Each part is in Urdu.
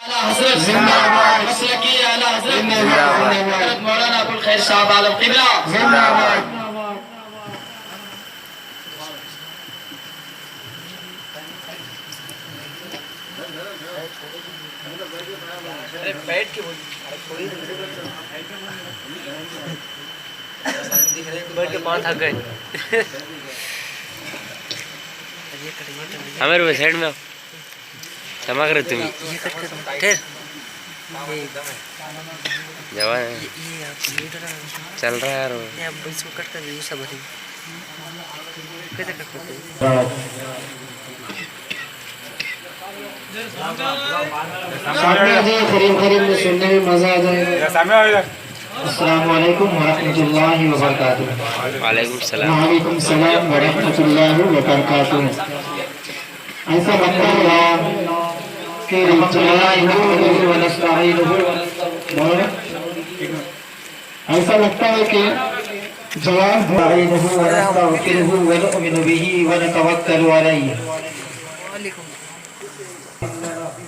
حضرت زندہ مسلکی اعلیٰ حضرت مولانا ابو الخیر صاحب عالم قبلہ زندہ بیٹھ کے بیٹھ کے پاؤں تھک گئے ہمارے سائڈ میں چمک رہے تم جوان چل رہا ہے قریب میں سننے میں مزہ آ جائے گا. السلام علیکم ورحمۃ اللہ وبرکاتہ. وعلیکم السلام. وعلیکم السلام ورحمۃ اللہ وبرکاتہ. ایسا لگتا ہے کہ ایسا لگتا ہے کہ جواب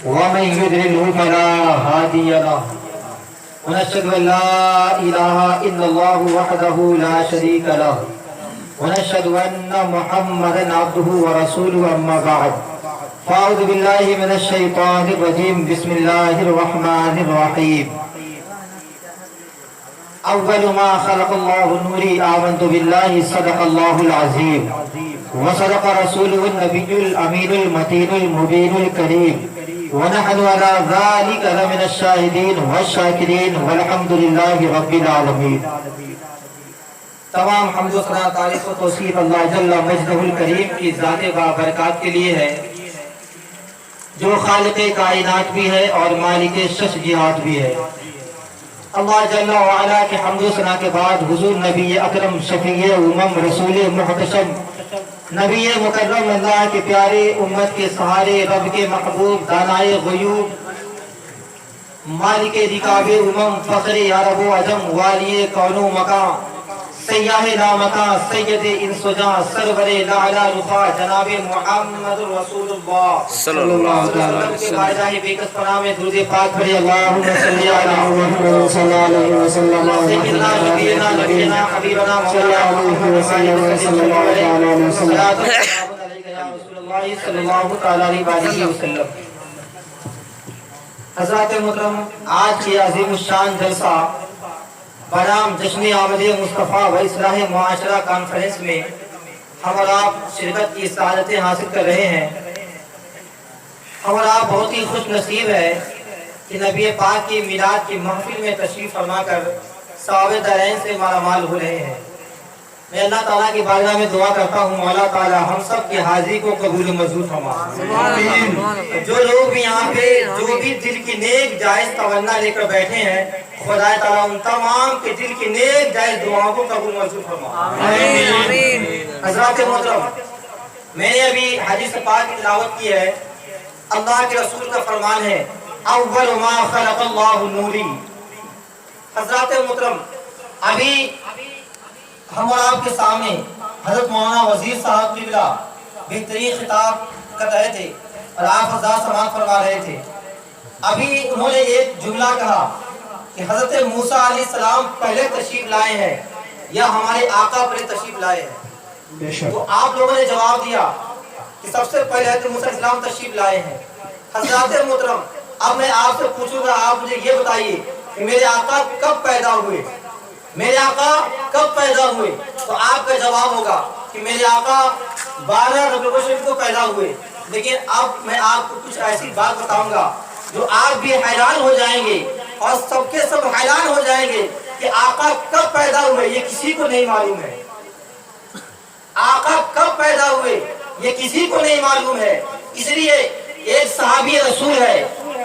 ومن يضلل فلا هادي له ونشهد ان لا اله الا الله وحده لا شريك له ونشهد ان محمدا عبده ورسوله اما بعد فاعوذ بالله من الشيطان الرجيم بسم الله الرحمن الرحيم. اول ما خلق الله نوري آمنت بالله صدق الله العظيم وصدق رسوله النبي الامين المتين المبين الكريم ونحن على ذلك لمن الشاهدين والشاكرين والحمد لله رب العالمين. تمام حمد و ثنا تعریف و توصیف اللہ جل مجدہ الکریم کی ذات بابرکات کے لیے ہے جو خالق کائنات بھی ہے اور مالک شش جہات بھی ہے. اللہ جل وعلا کے حمد و ثنا کے بعد حضور نبی اکرم شفیع امم رسول محتشم نبی مکرم اللہ کے پیارے امت کے سہارے رب کے محبوب دانائے غیوب مالک رکاب امم فخر عرب و عجم والی کون و مکان سیاہ لامکان سید انس و جاں سرور لعلا رفا جناب محمد رسول اللہ صلی اللہ علیہ وسلم کے بارگاہ بیکس پناہ میں درود پاک پڑھے. اللہم صلی علیہ وسلم سیدنا نبینا نبینا حبیبنا مولانا صلی اللہ علیہ وسلم صلی اللہ علیہ وسلم. حضرات محترم، آج کی عظیم الشان جلسہ برام جشن آمد مصطفیٰ و اصلاح معاشرہ کانفرنس میں ہم اور آپ شرکت کی سعادتیں حاصل کر رہے ہیں. ہم اور آپ بہت ہی خوش نصیب ہے کہ نبی پاک کی میلاد کی محفل میں تشریف فرما کر ثواب دارین سے مالا مال ہو رہے ہیں. میں اللہ تعالیٰ کی بارگاہ میں دعا کرتا ہوں مولا تعالیٰ ہم سب کی حاضری کو قبول و منظور فرما. جو لوگ بھی یہاں پہ جو بھی دل کی نیک جائز تمنا لے کر بیٹھے ہیں خدا تعالیٰ ان تمام کے دل کی نیک جائز دعاؤں کو قبول منظور فرما. حضرات محترم، میں نے ابھی حدیث پاک کی تلاوت کی ہے. اللہ کے رسول کا فرمان ہے اول ما خلق اللہ نوری. حضرات محترم، ابھی ہم اور آپ کے سامنے حضرت مولانا وزیر صاحب قبلہ بہترین خطاب کر رہے تھے اور آپ حضرات سماعت فرما رہے تھے. ابھی انہوں نے ایک جملہ کہا کہ حضرت موسیٰ علیہ السلام پہلے تشریف لائے ہیں یا ہمارے آقا پہلے تشریف لائے ہیں. تو آپ لوگوں نے جواب دیا کہ سب سے پہلے حضرت موسیٰ علیہ السلام تشریف لائے ہیں. حضرات محترم، اب میں آپ سے پوچھوں گا، آپ مجھے یہ بتائیے کہ میرے آقا کب پیدا ہوئے؟ میرے آقا کب پیدا ہوئے؟ تو آپ کا جواب ہوگا کہ میرے آقا 12 ربیع الاول کو پیدا ہوئے. لیکن اب میں آپ کو کچھ ایسی بات بتاؤں گا جو آپ بھی حیران ہو جائیں گے اور سب کے سب حیران ہو جائیں گے کہ آقا کب پیدا ہوئے یہ کسی کو نہیں معلوم ہے. آقا کب پیدا ہوئے یہ کسی کو نہیں معلوم ہے. اس لیے ایک صحابی رسول ہے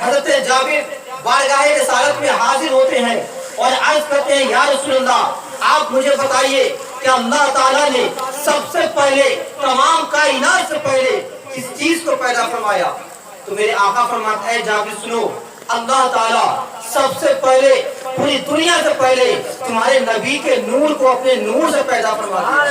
حضرت جابر بارگاہ رسالت میں حاضر ہوتے ہیں اور عرض کرتے ہیں یا رسول اللہ آپ مجھے بتائیے کہ اللہ تعالیٰ نے سب سے پہلے تمام کائنات سے پہلے کس چیز کو پیدا فرمایا؟ تو میرے آقا فرماتا ہے جابر سنو، اللہ تعالیٰ سب سے پہلے پوری دنیا سے پہلے تمہارے نبی کے نور کو اپنے نور سے پیدا فرماتا ہے.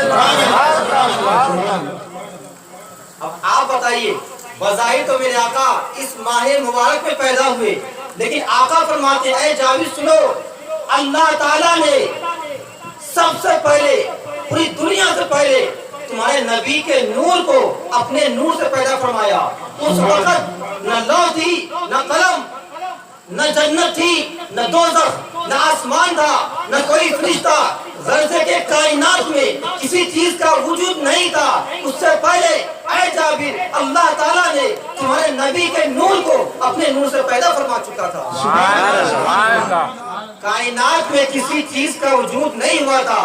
اب آپ بتائیے بظاہر تو میرے آقا اس ماہ مبارک میں پیدا ہوئے، لیکن آقا فرماتے ہیں اے جابر سنو، اللہ تعالیٰ نے سب سے پہلے پوری دنیا سے پہلے تمہارے نبی کے نور کو اپنے نور سے پیدا فرمایا۔ اس وقت نہ لوح تھی، نہ قلم، نہ جنت تھی، نہ دوزخ، نہ آسمان تھا، نہ کوئی فرشتہ، ذرے کے کائنات میں کسی چیز کا وجود نہیں تھا۔ اس سے پہلے اے جابر اللہ تعالیٰ نے تمہارے نبی کے نور کو اپنے نور سے پیدا فرما چکا تھا۔ کائنات میں کسی چیز کا وجود نہیں ہوا تھا،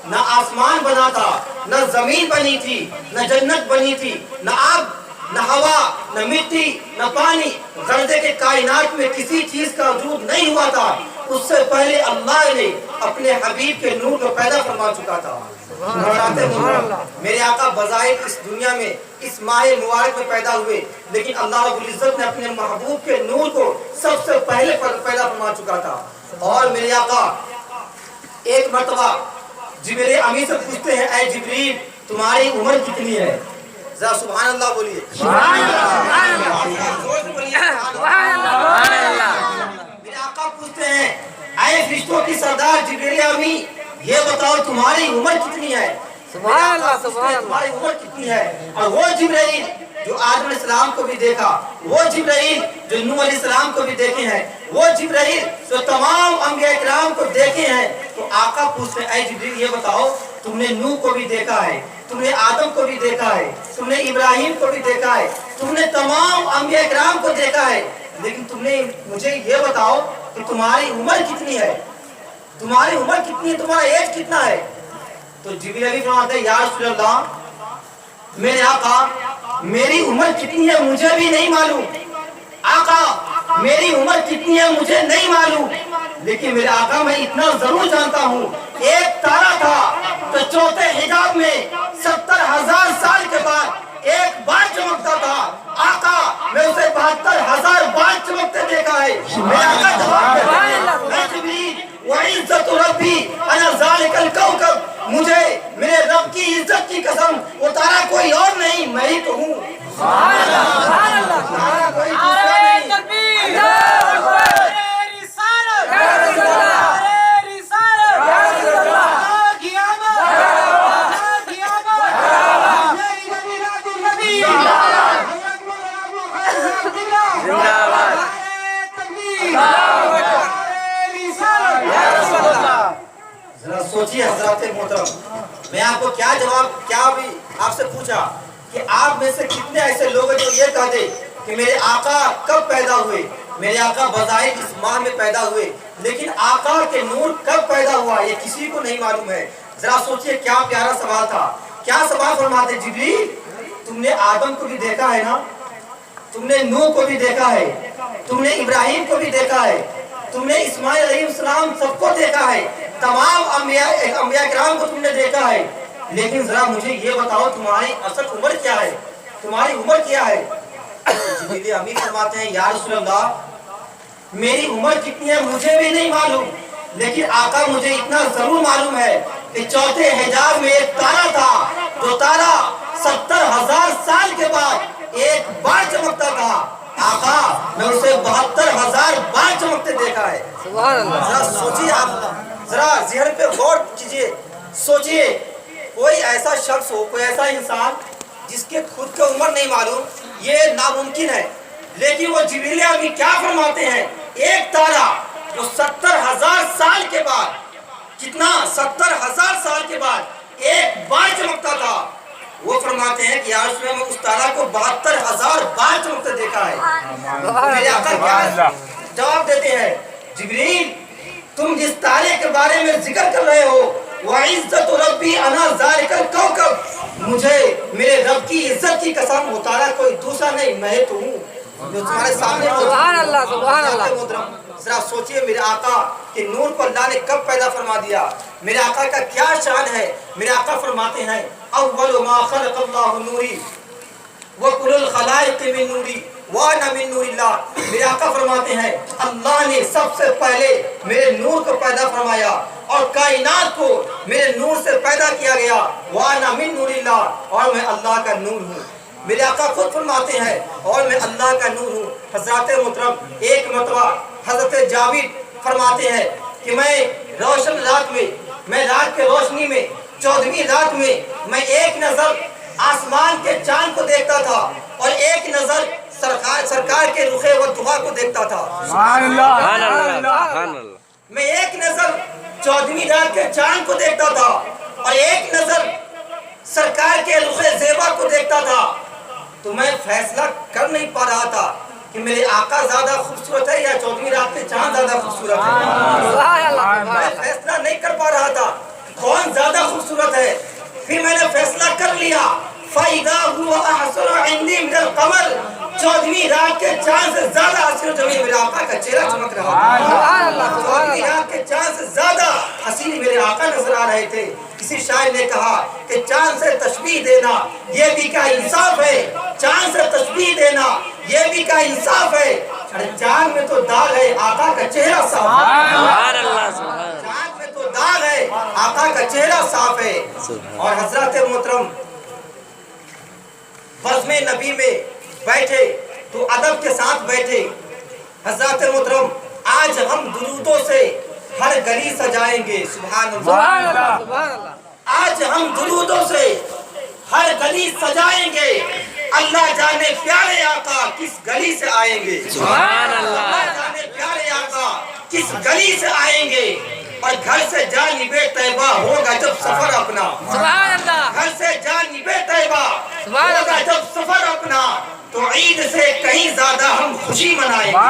نہ آسمان بنا تھا، نہ زمین بنی تھی، نہ جنت بنی تھی، نہ آگ، نہ ہوا، نہ مٹی، نہ پانی، گردے کے کائنات میں کسی چیز کا وجود نہیں ہوا تھا۔ اس سے پہلے اللہ نے اپنے حبیب کے نور کو پیدا فرما چکا تھا۔ میرے آقا بظاہر اس دنیا میں اس ماہ مبارک میں پیدا ہوئے، لیکن اللہ رب العزت نے اپنے محبوب کے نور کو سب سے پہلے پیدا فرما چکا تھا۔ اور میرے آقا ایک مرتبہ جبریل امین سے پوچھتے ہیں اے جبریل تمہاری عمر کتنی ہے؟ ذرا سبحان اللہ بولیے۔ میرے آقا پوچھتے ہیں اے فرشتوں کی سردار جبریل امین یہ بتاؤ تمہاری عمر کتنی ہے؟ سبحان اللہ سبحان اللہ، تمہاری عمر کتنی ہے؟ اور وہ جبریل جو آدم علیہ السلام کو بھی دیکھا، وہ جبرائیل جو نوح علیہ السلام کو بھی دیکھے ہیں، وہ جبرائیل جو تمام انبیاء کرام کو دیکھے ہیں، تو آقا پوچھتے ہیں اے جبریل یہ بتاؤ تم نے نوح کو بھی دیکھا ہے، تم نے آدم کو بھی دیکھا ہے، تم نے ابراہیم کو بھی دیکھا ہے، تم نے تمام انبیاء کرام کو دیکھا ہے، لیکن تم نے مجھے یہ بتاؤ کہ تمہاری عمر کتنی ہے؟ تمہاری عمر کتنی ہے؟ تمہارا ایج کتنا ہے؟ تو جبریل بھی فرماتے ہیں یا رسول اللہ میرے آقا میری عمر کتنی ہے مجھے بھی نہیں معلوم، آقا میری عمر کتنی ہے مجھے نہیں معلوم، لیکن میرے آقا میں اتنا ضرور جانتا ہوں ایک تارا تھا تو چوتھے حجاب میں 70,000 سال کے بعد ایک بار چمکتا تھا، آقا میں اسے 72,000 بار چمکتے دیکھا ہے۔ میرے آقا جواب دیتے ہیں جبریل وعزت ربی انا ذالک الکوکب، مجھے میرے رب کی عزت کی قسم وہ تارا کوئی اور نہیں میں ہی تو ہوں۔ سبحان اللہ سبحان اللہ تارا کوئی دوسرا نہیں۔ تکبیر رسالت رسالت ذرا سوچیے حضرات محترم، میں آپ کو کیا جواب کیا بھی آپ سے پوچھا کہ آپ میں سے کتنے ایسے لوگ ہیں جو یہ کہتے کہ میرے آقا کب پیدا ہوئے؟ میرے آقا بظاہر اس ماہ میں پیدا ہوئے، لیکن آقا کے نور کب پیدا ہوا یہ کسی کو نہیں معلوم ہے۔ ذرا سوچئے کیا پیارا سوال تھا، کیا سوال فرماتے جبریل تم نے آدم کو بھی دیکھا ہے نا، تم نے نوح کو بھی دیکھا ہے، تم نے ابراہیم کو بھی دیکھا ہے، تم نے اسماعیل علیہ السلام سب کو دیکھا ہے، تمام انبیاء کرام کو تم نے دیکھا ہے، لیکن ذرا مجھے یہ بتاؤ تمہاری اصل عمر کیا ہے، تمہاری عمر کیا ہے؟ جبریل امین فرماتے ہیں یا رسول اللہ میری عمر کتنی ہے مجھے بھی نہیں معلوم، لیکن آقا مجھے اتنا ضرور معلوم ہے کہ چوتھے حجاب میں ایک تارا تھا، جو تارا 70,000 سال کے بعد ایک بار چمکتا تھا، آقا میں اسے 72,000 بار چمکتے دیکھا ہے۔ ذرا سوچیے، آپ ذرا ذہن پہ غور کیجیے، سوچیے کوئی ایسا شخص ہو، کوئی ایسا انسان جس کے خود کا عمر نہیں معلوم، یہ ناممکن ہے، لیکن وہ جبریل امین کیا فرماتے ہیں ایک تارا جو 70,000 سال کے بعد، کتنا 70,000 سال کے بعد ایک بار چمکتا تھا، وہ فرماتے ہیں کہ یا رسول اللہ میں اس تارا کو 72,000 بار چمکتے دیکھا ہے۔ میرے آقا کیا جواب دیتے ہیں جبریل تم جس تارے کے بارے میں ذکر کر رہے ہو وَعِزَّتُ رَبِّي أَنَا ذَلِكَ الْكَوْكَبْ، مجھے میرے رب کی عزت کی قسم وہ تارا کوئی دوسرا نہیں میں تو ہوں جو تمہارے سامنے۔ سبحان اللہ سبحان اللہ۔ ذرا سوچئے میرے آقا کہ نور کو اللہ نے کب پیدا فرما دیا، میرے آقا کا کیا شان ہے۔ میرے آقا فرماتے ہیں اول ما خلق اللہ نوری وکل الخلائق من نوری وانا من نور اللہ۔ میرے آقا فرماتے ہیں اللہ نے سب سے پہلے میرے نور کو پیدا فرمایا اور کائنات کو میرے نور سے پیدا کیا گیا، وانا من نور اللہ، اور میں اللہ کا نور ہوں۔ میرے آقا خود فرماتے ہیں اور میں اللہ کا نور ہوں۔ حضرات محترم ایک مرتبہ حضرت جاوید فرماتے ہیں کہ میں روشن رات میں رات کے روشنی میں 14ویں رات میں ایک نظر آسمان کے چاند کو دیکھتا تھا اور ایک نظر سرکار کے رخ وضحا کو دیکھتا تھا۔ سبحان اللہ، میں ایک نظر 14ویں رات کے چاند کو دیکھتا تھا اور ایک نظر سرکار کے رخ زیبا کو دیکھتا تھا، تو میں فیصلہ کر نہیں پا رہا تھا کہ میرے آقا زیادہ خوبصورت ہے یا 14ویں رات کے چاند زیادہ خوبصورت ہے۔ میں فیصلہ نہیں کر پا رہا تھا کون زیادہ خوبصورت ہے۔ پھر میں نے فیصلہ کر لیا، فَإِذَا هُوَ أَحْسَنُ عِنْدِي مِنَ الْقَمَرِ، 14ویں رات کے چاند سے زیادہ حسین جمیل میرے آقا کا چہرہ چمک رہا تھا۔ 14ویں رات کے چاند سے زیادہ حسین میرے آقا نظر آ رہے تھے۔ کسی شاعر نے کہا کہ چاند سے تشبیہ دینا یہ بھی کیا انصاف ہے، چاند سے تشبیہ دینا یہ بھی کیا انصاف ہے۔ چاند میں تو داغ ہے، آقا کا چہرہ صاف ہے۔ چاند میں تو داغ ہے، آقا کا چہرہ صاف ہے۔ اور حضرات محترم بزم نبی میں بیٹھے تو ادب کے ساتھ بیٹھے۔ حضرات محترم آج ہم درودوں سے ہر گلی سجائیں گے، سبحان اللہ۔ آج ہم درودوں سے ہر گلی سجائیں گے، اللہ جانے پیارے آقا کس گلی سے آئیں گے، سبحان اللہ۔ اللہ جانے پیارے آقا کس گلی سے آئیں گے، اور گھر سے جانب طیبہ ہوگا جب سفر اپنا، سبحان اللہ۔ گھر سے جانب طیبہ ہوگا جب سفر اپنا، تو عید سے کہیں زیادہ ہم خوشی منائیں گے، عید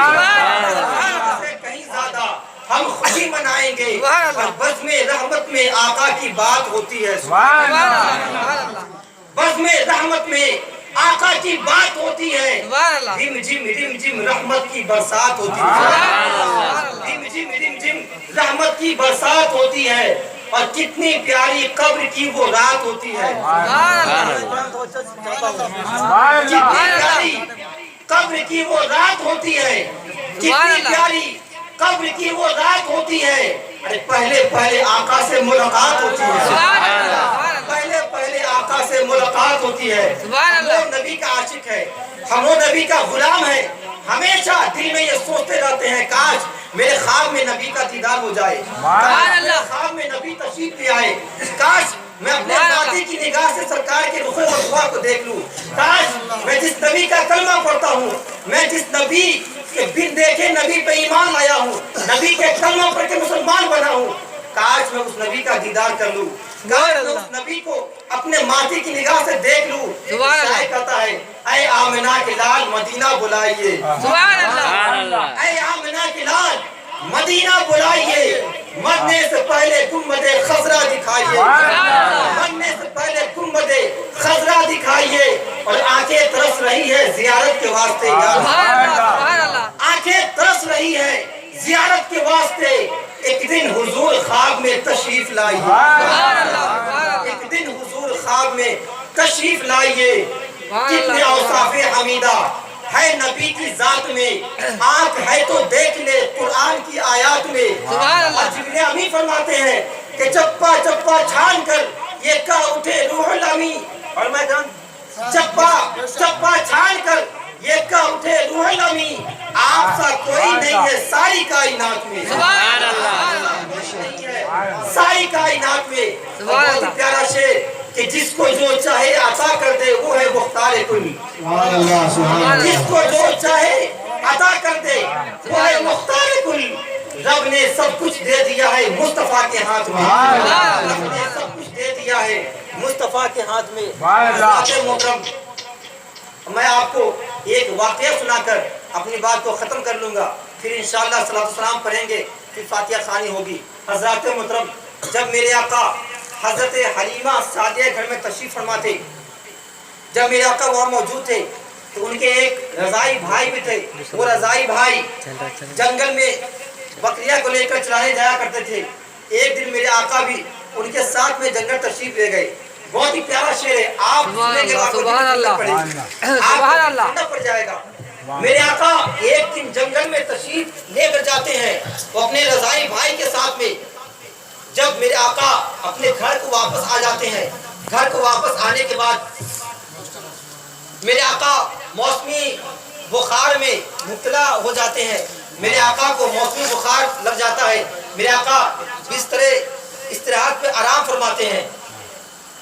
سے کہیں زیادہ ہم خوشی منائیں گے۔ اور بزم رحمت میں آقا کی بات ہوتی ہے، سبحان اللہ۔ بزم رحمت میں آقا کی بات ہوتی ہے، رم جم رحمت کی برسات ہوتی ہے، رم جم رحمت کی برسات ہوتی ہے، اور کتنی پیاری قبر کی وہ رات ہوتی ہے، کتنی پیاری قبر کی وہ رات ہوتی ہے، کتنی پیاری قبر کی وہ رات ہوتی ہے۔ ارے پہلے آقا سے ملاقات ہوتی ہے، پہلے آقا سے ملاقات ہوتی ہے۔ ہم وہ نبی کا عاشق ہے، ہم وہ نبی کا غلام ہے، ہمیشہ دل میں یہ سوچتے رہتے ہیں کاش میرے خواب میں نبی کا دیدار ہو جائے، کاش میرے خواب میں نبی تشریف لے آئے، کاش میں اپنے ذاتی کی نگاہ سے سرکار کے رخ وضحا کو دیکھ لوں، کاش میں جس نبی کا کلمہ پڑھتا ہوں، میں جس نبی کے بن دیکھے نبی پہ ایمان لایا ہوں، نبی کے کلمہ پڑھ کے مسلمان بنا ہوں، کاش میں اس نبی کا دیدار کر لوں، کاش میں اس نبی کو اپنے ماتھی کی نگاہ سے دیکھ لوں۔ شاعر کہتا ہے اے آمنہ کے لال مدینہ بلائیے، اے آمنہ کے لال مدینہ بلائیے، مرنے سے پہلے گنبد خضرا دکھائیے، مرنے سے پہلے گنبد خضرا دکھائیے، اور آنکھیں ترس رہی ہے زیارت کے واسطے، آنکھیں ترس رہی ہے زیارت کے واسطے، ایک دن حضور خواب میں تشریف لائیے، ایک دن حضور خواب میں تشریف لائیے۔ کتنے اوصاف حمیدہ ہے نبی کی ذات میں، آنکھ ہے تو دیکھ لے قرآن کی آیات میں۔ اور جبریل امین فرماتے ہیں کہ چپا چپا چھان کر یہ کہہ اٹھے روح الامی، اور میں چپا چپا چھان کر یہ کہہ اٹھے روح الامی، آپ سا کوئی نہیں ہے ساری کائنات میں، ساری کائنات میں۔ بہت پیارا شعر کہ جس کو جو چاہے عطا کر دے وہ ہے مختار کل، جس کو جو چاہے عطا کر دے وہ ہے مختار کل، رب نے سب کچھ دے دیا ہے مصطفیٰ کے ہاتھ میں، رب نے سب کچھ دے دیا ہے مصطفیٰ کے ہاتھ میں۔ حضرات محترم میں آپ کو ایک واقعہ سنا کر اپنی بات کو ختم کر لوں گا، پھر انشاءاللہ صلاۃ السلام پڑھیں گے، پھر فاتحہ خوانی ہوگی۔ حضرات محترم جب میرے آقا حضرت حلیمہ سعدیہ گھر میں تشریف فرما تھے، جب میرے آقا وہاں موجود تھے تو ان کے ایک رضائی بھائی بھی تھے، وہ رضائی بھائی جنگل میں بکریاں کو لے کر چرانے جایا کرتے تھے۔ ایک دن میرے آقا بھی ان کے ساتھ میں جنگل تشریف لے گئے۔ بہت ہی پیارا شعر ہے، آپ سنیں گے آپ کو سننا پڑ جائے گا۔ میرے آقا ایک دن جنگل میں تشریف لے کر جاتے ہیں وہ اپنے رضائی بھائی کے ساتھ میں۔ جب میرے آقا اپنے گھر کو واپس آ جاتے ہیں، گھر کو واپس آنے کے بعد میرے آقا موسمی بخار میں مبتلا ہو جاتے ہیں، میرے آقا کو موسمی بخار لگ جاتا ہے، میرے آقا بستر استراحت پہ آرام فرماتے ہیں،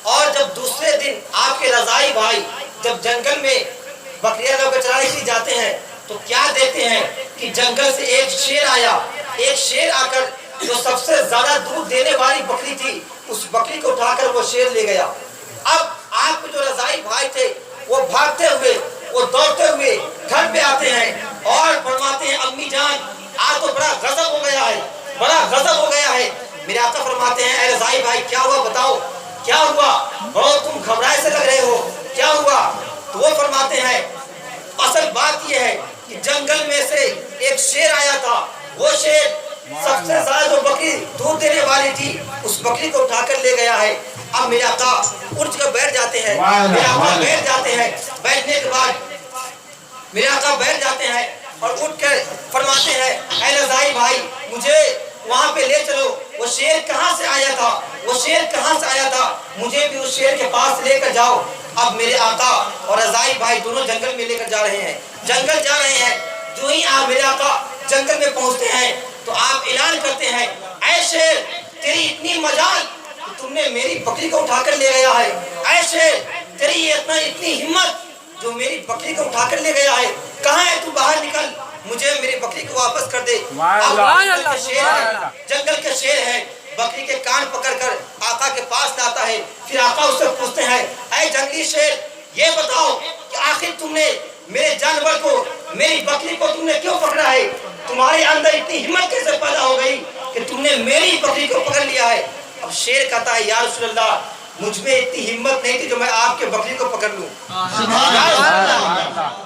اور جب دوسرے دن آپ کے رضائی بھائی جب جنگل میں بکریاں لوگ چرانے کے لیے جاتے ہیں تو کیا دیکھتے ہیں کہ جنگل سے ایک شیر آیا، ایک شیر آ کر جو سب سے زیادہ دودھ دینے والی بکری تھی اس بکری کو اٹھا کر وہ شیر لے گیا۔ اب آپ کے جو رضائی بھائی تھے وہ بھاگتے ہوئے وہ دوڑتے ہوئے گھر پہ آتے ہیں اور فرماتے ہیں امی جان آج تو بڑا غضب ہو گیا ہے، بڑا غضب ہو گیا ہے۔ میرے آقا فرماتے ہیں اے رضائی بھائی کیا ہوا بتاؤ، کیا ہوا، بہت تم گھبرائے سے لگ رہے ہو، کیا ہوا؟ تو وہ فرماتے ہیں اصل بات یہ ہے کہ جنگل میں سے ایک شیر آیا تھا، وہ شیر سب سے زیادہ جو بکری دودھ دینے والی تھی اس بکری کو اٹھا کر لے گیا ہے۔ اب میرے آقا اٹھ کر بیٹھ جاتے ہیں، میرے آقا بیٹھ جاتے ہیں، بیٹھنے کے بعد میرے آقا بیٹھ جاتے ہیں اور اٹھ کر فرماتے ہیں اے رضائی بھائی مجھے وہاں پہ لے چلو، وہ شیر کہاں سے آیا تھا، وہ شیر کہاں سے آیا تھا، مجھے بھی اس شیر کے پاس لے کر جاؤ۔ اب میرے آقا اور رضائی بھائی دونوں جنگل میں لے کر جا رہے ہیں، جنگل جا رہے ہیں، جو ہی آپ میرے آقا جنگل میں پہنچتے ہیں تو آپ اعلان کرتے ہیں اے شیر تیری اتنی مجال کہ تم نے میری بکری کو اٹھا کر لے گیا ہے، اے شیر تیری اتنی ہمت جو میری بکری کو اٹھا کر لے گیا ہے، کہاں ہے تو باہر نکل، مجھے میری بکری کو واپس کر دے۔ جنگل کے شیر ہے، بکری کے کان پکڑ کر آقا کے پاس لاتا ہے، پھر آقا اس سے پوچھتے ہیں اے جنگلی شیر یہ بتاؤ کہ آخر تم نے میرے جانور کو میری بکری کو تم نے کیوں پکڑا ہے، تمہارے اندر اتنی ہمت کیسے پیدا ہو گئی کہ تم نے میری بکری کو پکڑ لیا ہے؟ اب شیر کہتا ہے یا رسول اللہ مجھ میں اتنی ہمت نہیں تھی جو میں آپ کے بکری کو پکڑ لوں،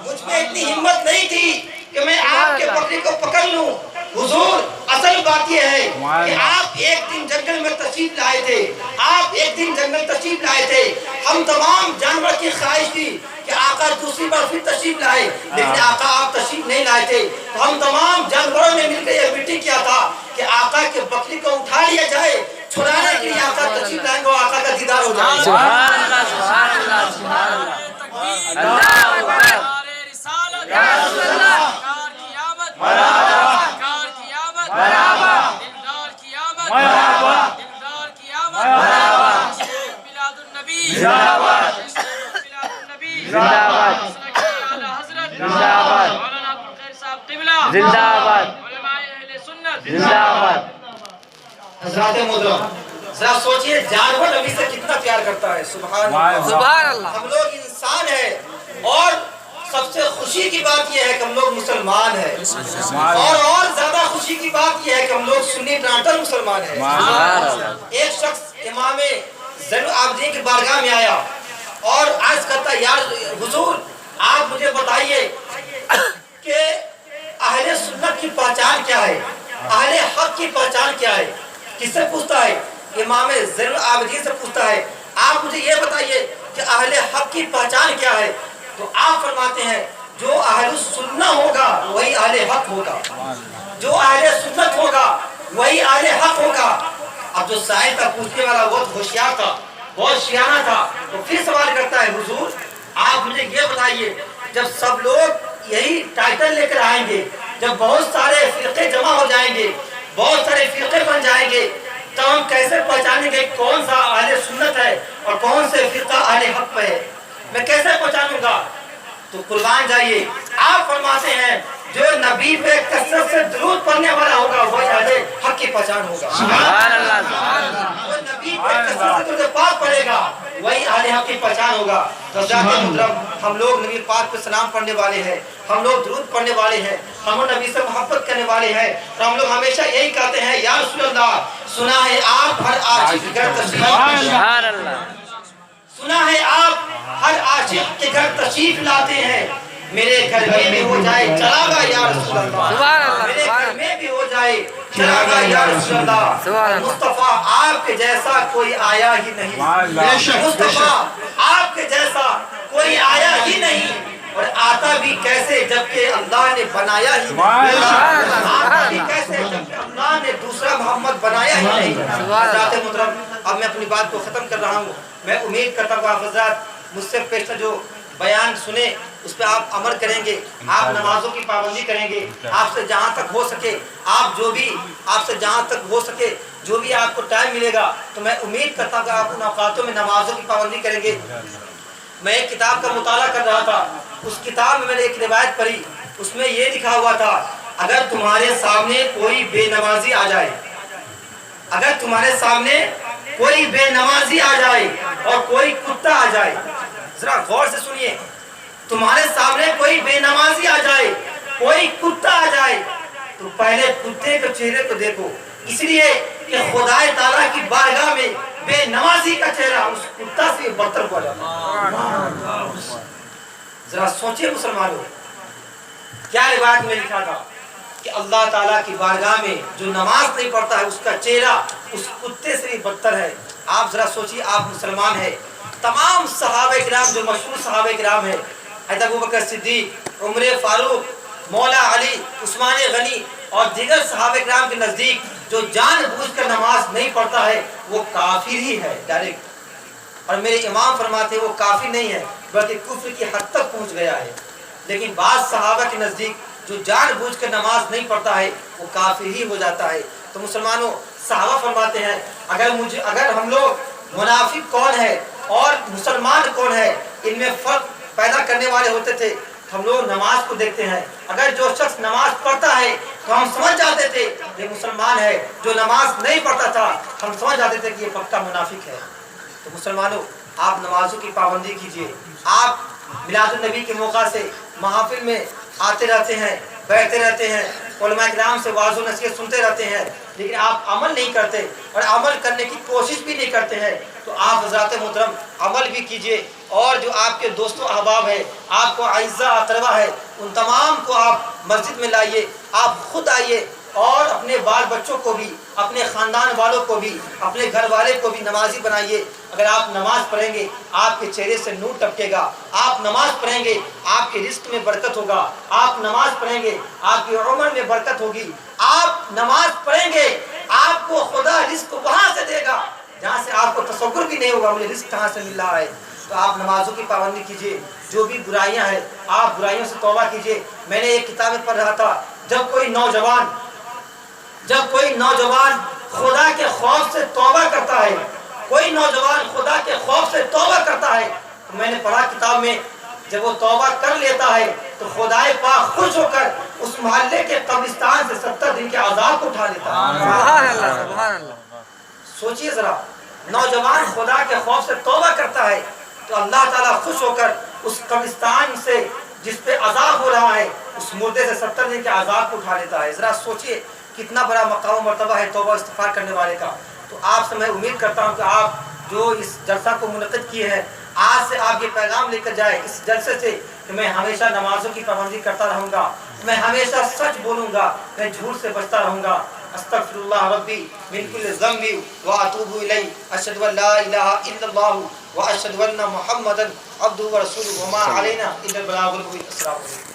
مجھ میں اتنی ہمت نہیں تھی کہ میں آپ کے بکری کو پکڑ لوں۔ حضور اصل بات یہ ہے کہ آپ ایک دن جنگل میں تشریف لائے تھے، آپ ایک دن جنگل تشریف لائے تھے، ہم تمام جانور کی خواہش تھی کہ آقا دوسری بار پھر تشریف لائے، لیکن آقا آپ تشریف نہیں لائے تھے، تو ہم تمام جانوروں نے مل کر یہ میٹنگ کیا تھا کہ آقا کے بکری کو اٹھا لیا جائے، چھڑانے کے لیے آقا تشریف لائیں گے، آقا کا دیدار ہو جائے۔ سبحان اللہ سبحان اللہ سبحان اللہ اللہ اکبر یا رسول اللہ دلدار کی آمد میلاد النبی زندہ باد زندہ باد مولانا عبدالخیر صاحب قبلہ زندہ باد علماء اہل سنت زندہ باد۔ حضرات محترم ذرا سوچئے جانور نبی سے کتنا پیار کرتا ہے، سبحان اللہ، سبحان اللہ۔ ہم لوگ انسان ہیں اور سب سے خوشی کی بات یہ ہے کہ ہم لوگ مسلمان ہیں، اور زیادہ خوشی کی بات یہ ہے کہ ہم لوگ سنی ٹراٹر مسلمان ہیں۔ ایک شخص امام زین العابدین کی بارگاہ میں آیا اور عرض کرتا یا حضور آپ مجھے بتائیے کہ اہل سنت کی پہچان کیا ہے، اہل حق کی پہچان کیا ہے؟ کس سے پوچھتا ہے؟ امام زین العابدین سے پوچھتا ہے آپ مجھے یہ بتائیے کہ اہل حق کی پہچان کیا ہے؟ تو آپ فرماتے ہیں جو اہل سنت ہوگا وہی اہل حق ہوگا، جو اہل سنت ہوگا وہی اہل حق ہوگا۔ اب جو سائل تھا پوچھنے والا بہت ہوشیار تھا، بہت شیانہ تھا، تو پھر سوال کرتا ہے حضور آپ مجھے یہ بتائیے جب سب لوگ یہی ٹائٹل لے کر آئیں گے، جب بہت سارے فرقے جمع ہو جائیں گے، بہت سارے فرقے بن جائیں گے، تو ہم کیسے پہچانیں گے کون سا اہل سنت ہے اور کون سے فرقہ اہل حق پہ ہے؟ میں کیسے پہچانوں گا؟ تو قربان جائیے آپ فرماتے ہیں جو نبی پہ کثرت سے درود پڑھنے والا ہوگا وہی اہل حق کی پہچان ہوگا، سبحان اللہ سبحان اللہ۔ جو نبی پہ کثرت سے درود پاک پڑھے گا وہی اہل حق کی پہچان ہوگا۔ تو ذات محترم ہم لوگ نبی پاک پہ سلام پڑھنے والے ہیں، ہم لوگ درود پڑھنے والے ہیں، ہم نبی سے محبت کرنے والے ہیں، تو ہم لوگ ہمیشہ یہی کہتے ہیں یا رسول اللہ سنا ہے آپ ہر عاشق کے گھر تشریف، سبحان اللہ، سنا ہے آپ ہر عاشق کے گھر تشریف لاتے ہیں، میرے گھر میں بھی ہو جائے چراغا یا رسول اللہ، سبحان اللہ، میرے گھر میں بھی ہو جائے چراغا یا رسول اللہ۔ مصطفیٰ آپ کے جیسا کوئی آیا ہی نہیں، مصطفیٰ آپ کے جیسا کوئی آیا ہی نہیں، اور آتا بھی کیسے جبکہ اللہ نے بنایا ہی نہیں، آتا بھی کیسے جبکہ اللہ نے دوسرا محمد بنایا ہی نہیں۔ حضرات محترم اب میں اپنی بات کو ختم کر رہا ہوں، میں امید کرتا ہوں آپ حضرات مجھ سے پیشتر جو بیان سنے اس پہ آپ عمل کریں گے, آپ نمازوں کی پابندی کریں گے, آپ سے جہاں تک ہو سکے جو بھی آپ کو ٹائم ملے گا تو میں امید کرتا ہوں کہ آپ ان اوقاتوں میں نمازوں کی پابندی کریں گے. میں ایک کتاب کا مطالعہ کر رہا تھا, اس کتاب میں نے ایک روایت پڑھی, اس میں یہ لکھا ہوا تھا اگر تمہارے سامنے کوئی بے نمازی آ جائے, اگر تمہارے سامنے کوئی بے نمازی آ جائے اور کوئی کتا آ جائے, ذرا غور سے سنیے, تمہارے سامنے کوئی بے نمازی آ جائے, کوئی کتا آ جائے, تو پہلے کتے کے چہرے کو دیکھو, اس لیے کہ خدا تعالیٰ کی بارگاہ میں بے نمازی کا چہرہ اس کتا سے بدتر ہو جاتا ہے. ذرا سوچئے مسلمانوں, کیا روایت میں لکھا تھا کہ اللہ تعالیٰ کی بارگاہ میں جو نماز نہیں پڑھتا ہے اس کا چہرہ اس کتے سے بھی بدتر ہے. آپ ذرا سوچئے, آپ مسلمان ہیں, تمام صحابہ کرام جو مشہور صحابہ کرام ہیں, حضرت ابوبکر صدیق, عمر فاروق, مولا علی, عثمان غنی اور دیگر صحابہ کرام کے نزدیک جو جان بوجھ کر نماز نہیں پڑھتا ہے وہ کافر ہی ہے ڈائریکٹ. اور میرے امام فرماتے ہیں وہ کافر نہیں ہے بلکہ کفر کی حد تک پہنچ گیا ہے. لیکن بعض صحابہ کے نزدیک جو جان بوجھ کر نماز نہیں پڑھتا ہے وہ کافر ہی ہو جاتا ہے. تو مسلمانوں, صحابہ فرماتے ہیں اگر ہم لوگ منافق کون ہے اور مسلمان کون ہے ان میں فرق پیدا کرنے والے ہوتے تھے, ہم لوگ نماز کو دیکھتے ہیں, اگر جو شخص نماز پڑھتا ہے تو ہم سمجھ جاتے تھے یہ مسلمان ہے, جو نماز نہیں پڑھتا تھا ہم سمجھ جاتے تھے کہ یہ پکا منافق ہے. تو مسلمانوں, آپ نمازوں کی پابندی کیجئے. آپ میلاد النبی کے موقع سے محافل میں آتے رہتے ہیں, بیٹھتے رہتے ہیں, علماء کرام سے واعظ و نصیحت سنتے رہتے ہیں, لیکن آپ عمل نہیں کرتے اور عمل کرنے کی کوشش بھی نہیں کرتے ہیں. تو آپ حضرات محترم عمل بھی کیجئے, اور جو آپ کے دوست و احباب ہیں, آپ کو اعزاء اقربا ہے, ان تمام کو آپ مسجد میں لائیے, آپ خود آئیے اور اپنے بال بچوں کو بھی, اپنے خاندان والوں کو بھی, اپنے گھر والے کو بھی نمازی بنائیے. اگر آپ نماز پڑھیں گے آپ کے چہرے سے نور ٹپکے گا, آپ نماز پڑھیں گے آپ کے رزق میں برکت ہوگا, آپ نماز پڑھیں گے آپ کی عمر میں برکت ہوگی, آپ نماز پڑھیں گے آپ کو خدا رزق وہاں سے دے گا جہاں سے آپ کو تصور بھی نہیں ہوگا مجھے رزق کہاں سے مل رہا ہے. تو آپ نمازوں کی پابندی کیجئے, جو بھی برائیاں ہیں آپ برائیوں سے توبہ کیجئے. میں نے ایک کتاب میں پڑھ رہا تھا, جب کوئی نوجوان خدا کے خوف سے توبہ کرتا ہے, کوئی نوجوان خدا کے خوف سے توبہ کرتا ہے, تو میں نے پڑھا کتاب میں, جب وہ توبہ کر لیتا ہے تو خدائے پاک خوش ہو کر اس محلے کے قبرستان سے 70 دن کے عذاب کو اٹھا لیتا ہے. سبحان اللہ, سبحان اللہ. سوچئے ذرا, نوجوان خدا کے خوف سے توبہ کرتا ہے تو اللہ تعالیٰ خوش ہو کر اس قبرستان سے جس پہ عذاب ہو رہا ہے اس مردے سے 70 دن کے عذاب کو اٹھا لیتا ہے. ذرا سوچئے کتنا بڑا مقام و مرتبہ ہے توبہ استغفار کرنے والے کا. تو آپ سے میں امید کرتا ہوں کہ آپ جو اس جلسہ کو منعقد کیے ہیں, آج سے آپ یہ پیغام لے کر جائیں اس جلسے سے کہ میں ہمیشہ نمازوں کی پابندی کرتا رہوں گا, میں ہمیشہ سچ بولوں گا, میں جھوٹ سے بچتا رہوں گا. استغفر اللہ ربی من کل ذنب واتوب الیہ, اشہد ان لا الہ الا اللہ واشہد ان محمدا عبدہ ورسولہ وما علینا الا البلاغ المبین. السلام علیکم.